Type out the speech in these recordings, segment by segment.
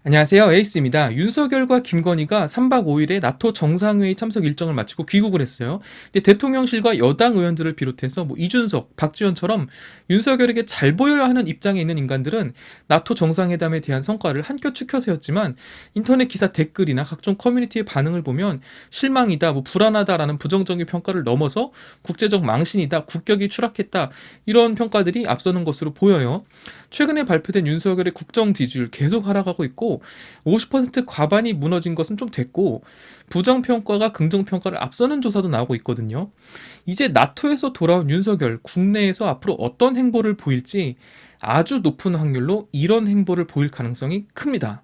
안녕하세요. 에이스입니다. 윤석열과 김건희가 3박 5일의 나토 정상회의 참석 일정을 마치고 귀국을 했어요. 근데 대통령실과 여당 의원들을 비롯해서 이준석, 박지원처럼 윤석열에게 잘 보여야 하는 입장에 있는 인간들은 나토 정상회담에 대한 성과를 한껏 추켜 세웠지만 인터넷 기사 댓글이나 각종 커뮤니티의 반응을 보면 실망이다, 불안하다라는 부정적인 평가를 넘어서 국제적 망신이다, 국격이 추락했다 이런 평가들이 앞서는 것으로 보여요. 최근에 발표된 윤석열의 국정 지지율 계속 하락하고 있고 50% 과반이 무너진 것은 좀 됐고 부정평가가 긍정평가를 앞서는 조사도 나오고 있거든요. 이제 나토에서 돌아온 윤석열, 국내에서 앞으로 어떤 행보를 보일지 아주 높은 확률로 이런 행보를 보일 가능성이 큽니다.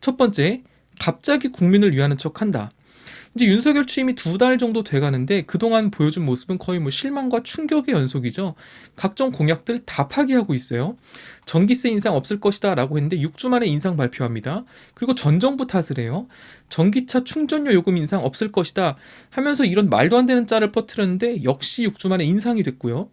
첫 번째, 갑자기 국민을 위하는 척한다. 이제 윤석열 취임이 2달 정도 돼가는데 그동안 보여준 모습은 거의 실망과 충격의 연속이죠. 각종 공약들 다 파기하고 있어요. 전기세 인상 없을 것이다 라고 했는데 6주 만에 인상 발표합니다. 그리고 전 정부 탓을 해요. 전기차 충전료 요금 인상 없을 것이다 하면서 이런 말도 안 되는 짤을 퍼뜨렸는데 역시 6주 만에 인상이 됐고요.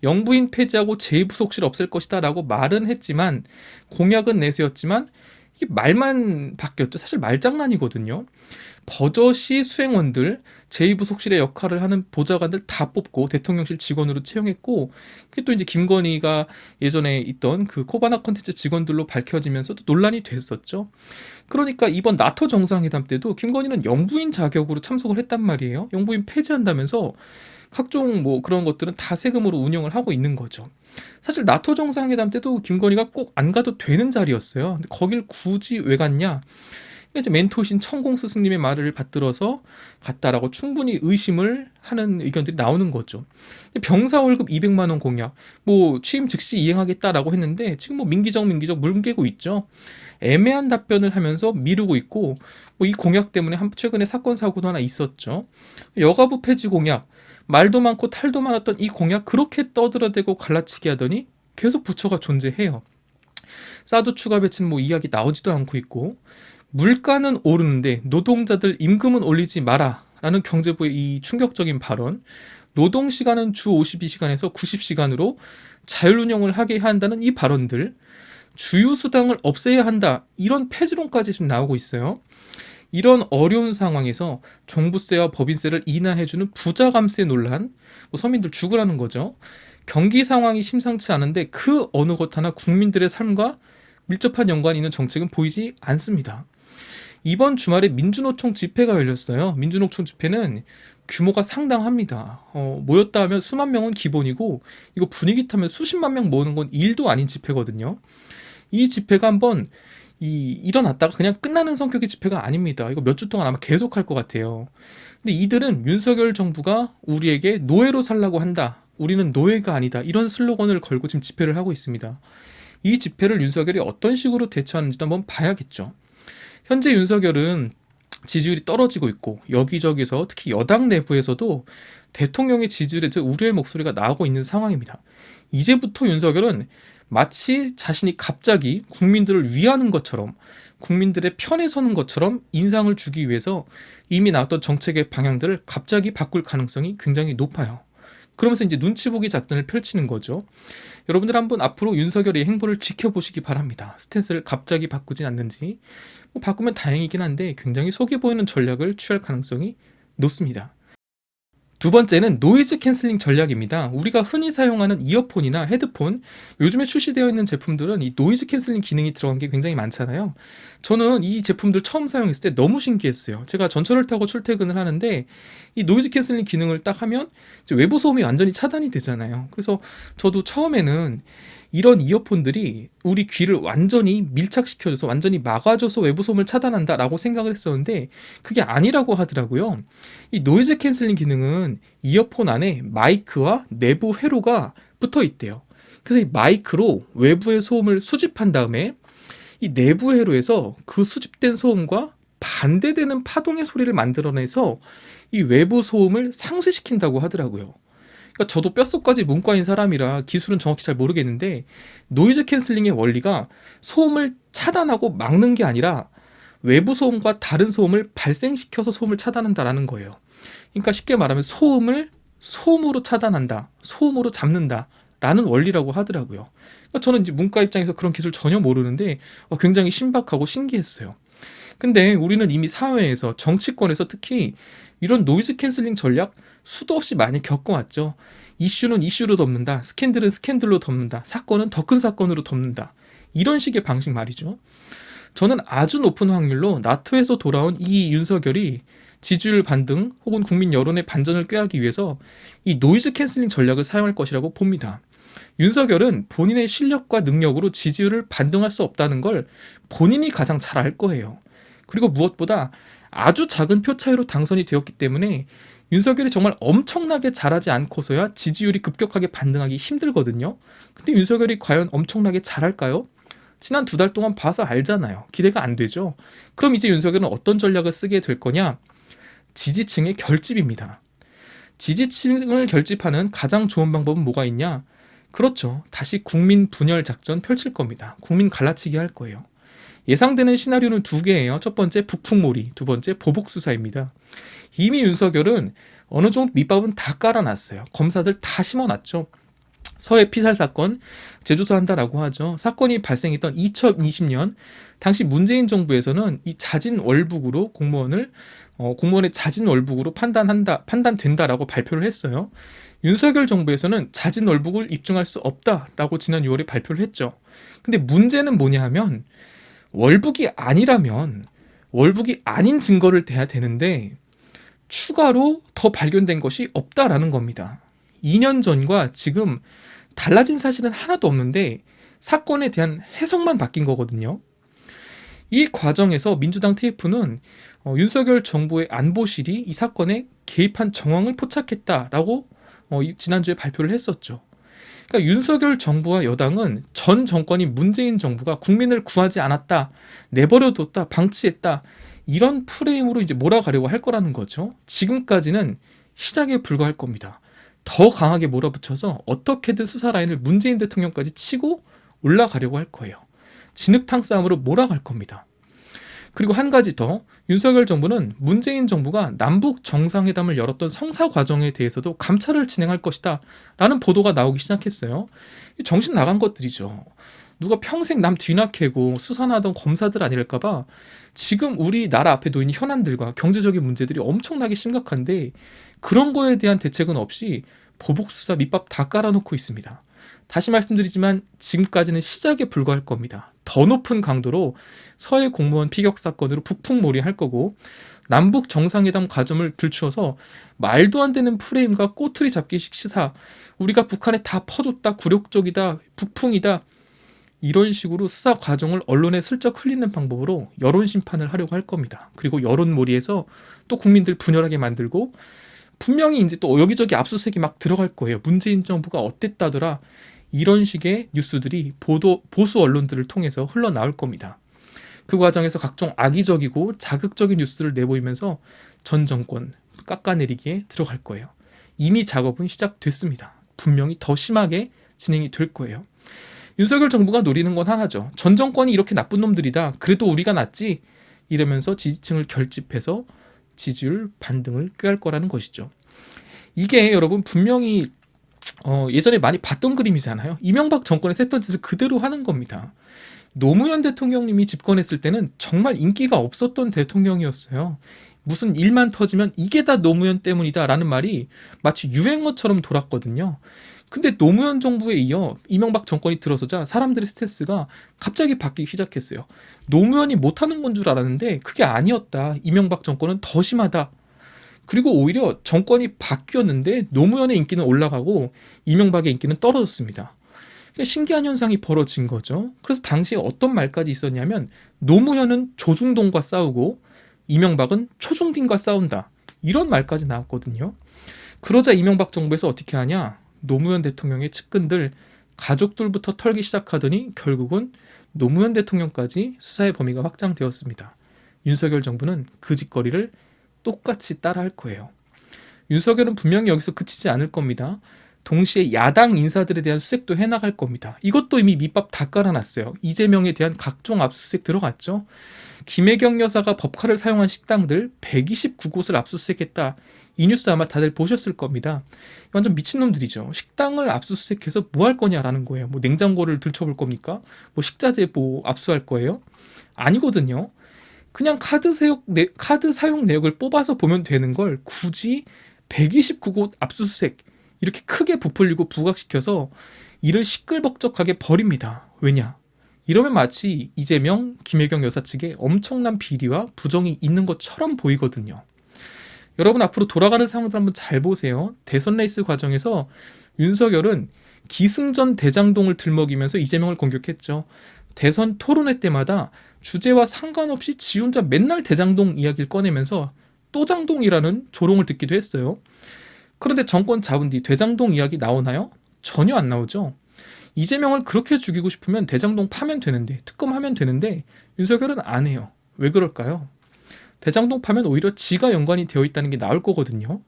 영부인 폐지하고 제2부속실 없을 것이다 라고 말은 했지만 공약은 내세웠지만 이게 말만 바뀌었죠. 사실 말장난이거든요. 버젓이 수행원들, 제2부속실의 역할을 하는 보좌관들 다 뽑고 대통령실 직원으로 채용했고, 그게 또 이제 김건희가 예전에 있던 그 코바나 컨텐츠 직원들로 밝혀지면서도 논란이 됐었죠. 그러니까 이번 나토 정상회담 때도 김건희는 영부인 자격으로 참석을 했단 말이에요. 영부인 폐지한다면서 각종 그런 것들은 다 세금으로 운영을 하고 있는 거죠. 사실 나토 정상회담 때도 김건희가 꼭 안 가도 되는 자리였어요. 근데 거길 굳이 왜 갔냐? 이제 멘토신 천공 스승님의 말을 받들어서 갔다라고 충분히 의심을 하는 의견들이 나오는 거죠. 병사 월급 200만 원 공약, 취임 즉시 이행하겠다라고 했는데 지금 민기적 물개고 있죠. 애매한 답변을 하면서 미루고 있고 이 공약 때문에 최근에 사건 사고도 하나 있었죠. 여가부 폐지 공약, 말도 많고 탈도 많았던 이 공약 그렇게 떠들어대고 갈라치기 하더니 계속 부처가 존재해요. 사드 추가 배치는 이야기 나오지도 않고 있고 물가는 오르는데 노동자들 임금은 올리지 마라 라는 경제부의 이 충격적인 발언, 노동시간은 주 52시간에서 90시간으로 자율운영을 하게 한다는 이 발언들, 주휴수당을 없애야 한다 이런 폐지론까지 지금 나오고 있어요. 이런 어려운 상황에서 종부세와 법인세를 인하해주는 부자감세 논란, 서민들 죽으라는 거죠. 경기 상황이 심상치 않은데 그 어느 것 하나 국민들의 삶과 밀접한 연관이 있는 정책은 보이지 않습니다. 이번 주말에 민주노총 집회가 열렸어요. 민주노총 집회는 규모가 상당합니다. 모였다 하면 수만 명은 기본이고 이거 분위기 타면 수십만 명 모으는 건 일도 아닌 집회거든요. 이 집회가 한번 일어났다가 그냥 끝나는 성격의 집회가 아닙니다. 이거 몇 주 동안 아마 계속할 것 같아요. 근데 이들은 윤석열 정부가 우리에게 노예로 살라고 한다. 우리는 노예가 아니다. 이런 슬로건을 걸고 지금 집회를 하고 있습니다. 이 집회를 윤석열이 어떤 식으로 대처하는지도 한번 봐야겠죠. 현재 윤석열은 지지율이 떨어지고 있고 여기저기서 특히 여당 내부에서도 대통령의 지지율에 대해서 우려의 목소리가 나오고 있는 상황입니다. 이제부터 윤석열은 마치 자신이 갑자기 국민들을 위하는 것처럼 국민들의 편에 서는 것처럼 인상을 주기 위해서 이미 나왔던 정책의 방향들을 갑자기 바꿀 가능성이 굉장히 높아요. 그러면서 이제 눈치 보기 작전을 펼치는 거죠. 여러분들 한번 앞으로 윤석열의 행보를 지켜보시기 바랍니다. 스탠스를 갑자기 바꾸진 않는지. 바꾸면 다행이긴 한데 굉장히 속이 보이는 전략을 취할 가능성이 높습니다. 두 번째는 노이즈 캔슬링 전략입니다. 우리가 흔히 사용하는 이어폰이나 헤드폰, 요즘에 출시되어 있는 제품들은 이 노이즈 캔슬링 기능이 들어간 게 굉장히 많잖아요. 저는 이 제품들 처음 사용했을 때 너무 신기했어요. 제가 전철을 타고 출퇴근을 하는데 이 노이즈 캔슬링 기능을 딱 하면 이제 외부 소음이 완전히 차단이 되잖아요. 그래서 저도 처음에는 이런 이어폰들이 우리 귀를 완전히 밀착시켜줘서 완전히 막아줘서 외부 소음을 차단한다라고 생각을 했었는데 그게 아니라고 하더라고요. 이 노이즈 캔슬링 기능은 이어폰 안에 마이크와 내부 회로가 붙어 있대요. 그래서 이 마이크로 외부의 소음을 수집한 다음에 이 내부 회로에서 그 수집된 소음과 반대되는 파동의 소리를 만들어내서 이 외부 소음을 상쇄시킨다고 하더라고요. 그러니까 저도 뼛속까지 문과인 사람이라 기술은 정확히 잘 모르겠는데 노이즈 캔슬링의 원리가 소음을 차단하고 막는 게 아니라 외부 소음과 다른 소음을 발생시켜서 소음을 차단한다라는 거예요. 그러니까 쉽게 말하면 소음을 소음으로 차단한다, 소음으로 잡는다 라는 원리라고 하더라고요. 그러니까 저는 이제 문과 입장에서 그런 기술 전혀 모르는데 굉장히 신박하고 신기했어요. 근데 우리는 이미 사회에서 정치권에서 특히 이런 노이즈 캔슬링 전략 수도 없이 많이 겪어왔죠. 이슈는 이슈로 덮는다. 스캔들은 스캔들로 덮는다. 사건은 더 큰 사건으로 덮는다. 이런 식의 방식 말이죠. 저는 아주 높은 확률로 나토에서 돌아온 이 윤석열이 지지율 반등 혹은 국민 여론의 반전을 꾀하기 위해서 이 노이즈 캔슬링 전략을 사용할 것이라고 봅니다. 윤석열은 본인의 실력과 능력으로 지지율을 반등할 수 없다는 걸 본인이 가장 잘 알 거예요. 그리고 무엇보다 아주 작은 표 차이로 당선이 되었기 때문에 윤석열이 정말 엄청나게 잘하지 않고서야 지지율이 급격하게 반등하기 힘들거든요. 근데 윤석열이 과연 엄청나게 잘할까요? 지난 2달 동안 봐서 알잖아요. 기대가 안 되죠. 그럼 이제 윤석열은 어떤 전략을 쓰게 될 거냐? 지지층의 결집입니다. 지지층을 결집하는 가장 좋은 방법은 뭐가 있냐? 그렇죠. 다시 국민 분열 작전 펼칠 겁니다. 국민 갈라치기 할 거예요. 예상되는 시나리오는 2개예요. 첫 번째 북풍몰이, 두 번째 보복수사입니다. 이미 윤석열은 어느 정도 밑밥은 다 깔아놨어요. 검사들 다 심어놨죠. 서해 피살 사건 재조사한다라고 하죠. 사건이 발생했던 2020년 당시 문재인 정부에서는 이 자진 월북으로 공무원의 자진 월북으로 판단된다라고 발표를 했어요. 윤석열 정부에서는 자진 월북을 입증할 수 없다라고 지난 6월에 발표를 했죠. 근데 문제는 뭐냐 하면 월북이 아니라면 월북이 아닌 증거를 대야 되는데 추가로 더 발견된 것이 없다라는 겁니다. 2년 전과 지금 달라진 사실은 하나도 없는데 사건에 대한 해석만 바뀐 거거든요. 이 과정에서 민주당 TF는 윤석열 정부의 안보실이 이 사건에 개입한 정황을 포착했다라고 지난주에 발표를 했었죠. 그러니까 윤석열 정부와 여당은 전 정권이 문재인 정부가 국민을 구하지 않았다, 내버려뒀다, 방치했다 이런 프레임으로 이제 몰아가려고 할 거라는 거죠. 지금까지는 시작에 불과할 겁니다. 더 강하게 몰아붙여서 어떻게든 수사 라인을 문재인 대통령까지 치고 올라가려고 할 거예요. 진흙탕 싸움으로 몰아갈 겁니다. 그리고 한 가지 더, 윤석열 정부는 문재인 정부가 남북 정상회담을 열었던 성사 과정에 대해서도 감찰을 진행할 것이다 라는 보도가 나오기 시작했어요. 정신 나간 것들이죠. 누가 평생 남 뒤나 캐고 수사나던 검사들 아닐까봐 지금 우리나라 앞에 놓인 현안들과 경제적인 문제들이 엄청나게 심각한데 그런 거에 대한 대책은 없이 보복수사 밑밥 다 깔아놓고 있습니다. 다시 말씀드리지만 지금까지는 시작에 불과할 겁니다. 더 높은 강도로 서해 공무원 피격 사건으로 북풍몰이 할 거고 남북 정상회담 과정을 들추어서 말도 안 되는 프레임과 꼬투리 잡기식 시사, 우리가 북한에 다 퍼줬다, 굴욕적이다, 북풍이다 이런 식으로 수사 과정을 언론에 슬쩍 흘리는 방법으로 여론 심판을 하려고 할 겁니다. 그리고 여론몰이에서 또 국민들 분열하게 만들고 분명히 이제 또 여기저기 압수수색이 막 들어갈 거예요. 문재인 정부가 어땠다더라 이런 식의 뉴스들이 보수 언론들을 통해서 흘러나올 겁니다. 그 과정에서 각종 악의적이고 자극적인 뉴스를 내보이면서 전 정권 깎아내리기에 들어갈 거예요. 이미 작업은 시작됐습니다. 분명히 더 심하게 진행이 될 거예요. 윤석열 정부가 노리는 건 하나죠. 전 정권이 이렇게 나쁜 놈들이다. 그래도 우리가 낫지. 이러면서 지지층을 결집해서 지지율 반등을 꾀할 거라는 것이죠. 이게 여러분 분명히 예전에 많이 봤던 그림이잖아요. 이명박 정권에서 했던 짓을 그대로 하는 겁니다. 노무현 대통령님이 집권했을 때는 정말 인기가 없었던 대통령이었어요. 무슨 일만 터지면 이게 다 노무현 때문이다 라는 말이 마치 유행어처럼 돌았거든요. 근데 노무현 정부에 이어 이명박 정권이 들어서자 사람들의 스탠스가 갑자기 바뀌기 시작했어요. 노무현이 못하는 건 줄 알았는데 그게 아니었다. 이명박 정권은 더 심하다. 그리고 오히려 정권이 바뀌었는데 노무현의 인기는 올라가고 이명박의 인기는 떨어졌습니다. 그러니까 신기한 현상이 벌어진 거죠. 그래서 당시에 어떤 말까지 있었냐면 노무현은 조중동과 싸우고 이명박은 초중딩과 싸운다. 이런 말까지 나왔거든요. 그러자 이명박 정부에서 어떻게 하냐? 노무현 대통령의 측근들, 가족들부터 털기 시작하더니 결국은 노무현 대통령까지 수사의 범위가 확장되었습니다. 윤석열 정부는 그 짓거리를 똑같이 따라할 거예요. 윤석열은 분명히 여기서 그치지 않을 겁니다. 동시에 야당 인사들에 대한 수색도 해나갈 겁니다. 이것도 이미 밑밥 다 깔아놨어요. 이재명에 대한 각종 압수수색 들어갔죠. 김혜경 여사가 법카를 사용한 식당들 129곳을 압수수색했다. 이 뉴스 아마 다들 보셨을 겁니다. 완전 미친놈들이죠. 식당을 압수수색해서 뭐 할 거냐라는 거예요. 뭐 냉장고를 들춰볼 겁니까? 뭐 식자재 뭐 압수할 거예요? 아니거든요. 그냥 카드 사용 내역을 뽑아서 보면 되는 걸 굳이 129곳 압수수색 이렇게 크게 부풀리고 부각시켜서 이를 시끌벅적하게 벌입니다. 왜냐? 이러면 마치 이재명, 김혜경 여사 측에 엄청난 비리와 부정이 있는 것처럼 보이거든요. 여러분 앞으로 돌아가는 상황들 한번 잘 보세요. 대선 레이스 과정에서 윤석열은 기승전 대장동을 들먹이면서 이재명을 공격했죠. 대선 토론회 때마다 주제와 상관없이 지 혼자 맨날 대장동 이야기를 꺼내면서 또장동이라는 조롱을 듣기도 했어요. 그런데 정권 잡은 뒤 대장동 이야기 나오나요? 전혀 안 나오죠. 이재명을 그렇게 죽이고 싶으면 대장동 파면 되는데, 특검하면 되는데 윤석열은 안 해요. 왜 그럴까요? 대장동 파면 오히려 지가 연관이 되어 있다는 게 나올 거거든요.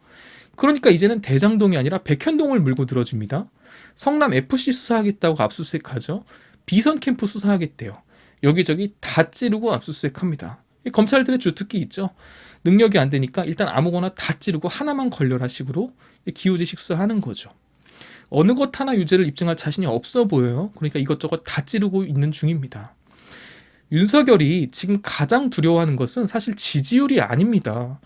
그러니까 이제는 대장동이 아니라 백현동을 물고 늘어집니다. 성남 FC 수사하겠다고 압수수색하죠. 비선 캠프 수사하겠대요. 여기저기 다 찌르고 압수수색합니다. 검찰들의 주특기 있죠. 능력이 안 되니까 일단 아무거나 다 찌르고 하나만 걸려라 식으로 기우제식 수사하는 거죠. 어느 것 하나 유죄를 입증할 자신이 없어 보여요. 그러니까 이것저것 다 찌르고 있는 중입니다. 윤석열이 지금 가장 두려워하는 것은 사실 지지율이 아닙니다.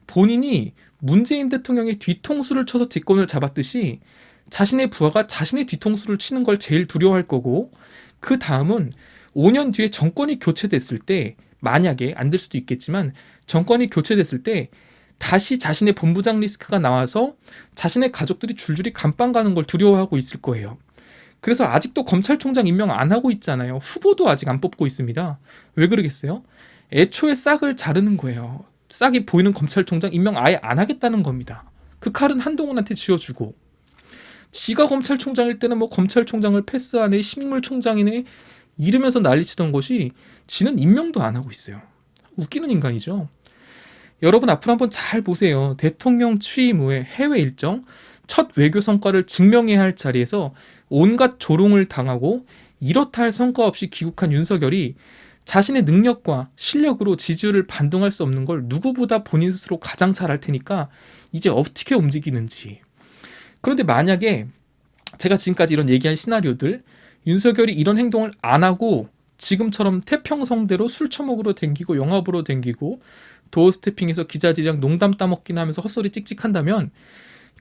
본인이 문재인 대통령의 뒤통수를 쳐서 뒷권을 잡았듯이 자신의 부하가 자신의 뒤통수를 치는 걸 제일 두려워할 거고, 그 다음은 5년 뒤에 정권이 교체됐을 때, 만약에 안 될 수도 있겠지만 정권이 교체됐을 때 다시 자신의 본부장 리스크가 나와서 자신의 가족들이 줄줄이 감방 가는 걸 두려워하고 있을 거예요. 그래서 아직도 검찰총장 임명 안 하고 있잖아요. 후보도 아직 안 뽑고 있습니다. 왜 그러겠어요? 애초에 싹을 자르는 거예요. 싹이 보이는 검찰총장 임명 아예 안 하겠다는 겁니다. 그 칼은 한동훈한테 쥐어주고, 지가 검찰총장일 때는 뭐 검찰총장을 패스하네, 식물총장이네 이러면서 난리치던 것이 지는 임명도 안 하고 있어요. 웃기는 인간이죠. 여러분 앞으로 한번 잘 보세요. 대통령 취임 후에 해외 일정, 첫 외교 성과를 증명해야 할 자리에서 온갖 조롱을 당하고 이렇다 할 성과 없이 귀국한 윤석열이 자신의 능력과 실력으로 지지율을 반동할 수 없는 걸 누구보다 본인 스스로 가장 잘 알 테니까 이제 어떻게 움직이는지. 그런데 만약에 제가 지금까지 이런 얘기한 시나리오들, 윤석열이 이런 행동을 안 하고 지금처럼 태평성대로 술 처먹으러 댕기고 영화 보러 댕기고 도어 스태핑에서 기자들이랑 농담 따먹기나 하면서 헛소리 찍찍한다면,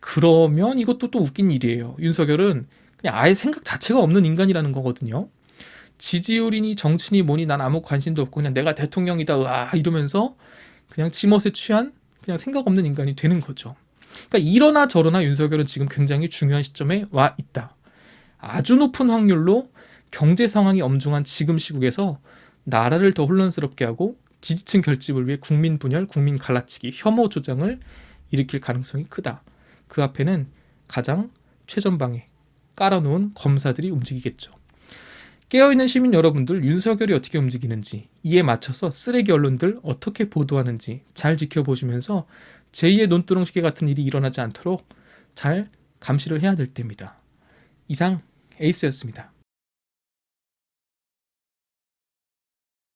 그러면 이것도 또 웃긴 일이에요. 윤석열은 그냥 아예 생각 자체가 없는 인간이라는 거거든요. 지지율이니 정치니 뭐니 난 아무 관심도 없고 그냥 내가 대통령이다 으아 이러면서 그냥 지멋에 취한 그냥 생각 없는 인간이 되는 거죠. 그러니까 이러나 저러나 윤석열은 지금 굉장히 중요한 시점에 와 있다. 아주 높은 확률로 경제 상황이 엄중한 지금 시국에서 나라를 더 혼란스럽게 하고 지지층 결집을 위해 국민 분열, 국민 갈라치기, 혐오 조장을 일으킬 가능성이 크다. 그 앞에는 가장 최전방에 깔아놓은 검사들이 움직이겠죠. 깨어있는 시민 여러분들, 윤석열이 어떻게 움직이는지, 이에 맞춰서 쓰레기 언론들 어떻게 보도하는지 잘 지켜보시면서 제2의 논두렁시계 같은 일이 일어나지 않도록 잘 감시를 해야 될 때입니다. 이상 에이스였습니다.